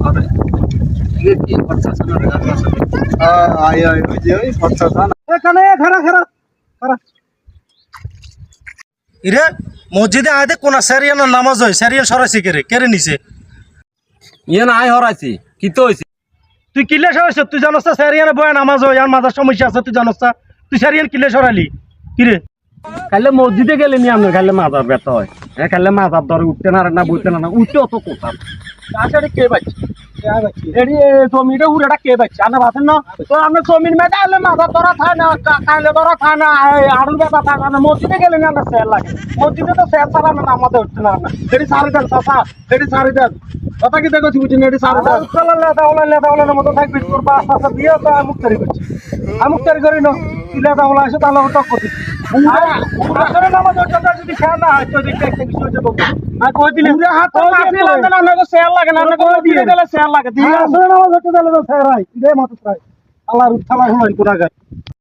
अरे ये কি করছস না রে গাছ আছে আয় আয় ওই যে ওই করছস না এখানে খারা খারা খারা ইরে মসজিদে আইতে কোন সারিয়ানা নামাজ হয় সারিয়ান সরাইছে কেরে নিছে ইয়ে না আয় হরাইছি কি তো হইছে তুই কিলে সরাইছ তুই জানোস না সারিয়ানে বয় নামাজ হয় আর মাথার সমস্যা আছে তুই জানোস না তুই সারিয়ান কিলে সরাইলি কিরে কালে মসজিদে গেলে নি আমরা কালে মাথার ব্যথা হয় হ্যাঁ কালে মাথার ধরে উঠতে না বইতে না উঠতে অত কোথা আসলে কে বাচ্চা এডি জমিটা উড়েটা কে বাচ্চা আনা বাসেন না তো আমরা জমির মেটা হলে মাথা ধরা খায় না কাইলে ধরা খায় না আড়ুর ব্যথা থাকে না মসজিদে গেলে না আমরা স্যার লাগে মসজিদে তো স্যার ছাড়া না আমাদের উঠতে না এটি সারি দেন চাষা এটি সারি দেন কথা কি দেখো বুঝি এটি সারি দেন লেদা মতো থাকবি তোর বাস আসা দিয়ে তো আমুক তারি করছি আমুক তারি করি না লেদা ওলা আসে তাহলে টক করছি আসলে নামাজ ওটা যদি খেয়াল না হয় তো দেখতে একটা কিছু হচ্ছে বলবো আর কই দিলে হাত পাশে লাগে না না স্যার লাগে না না কই দিয়ে গেলে স্যার লাগে দিয়ে আসলে নামাজ ওটা দিলে তো স্যার হয় দে মত আল্লাহর উত্থালা হলো পুরা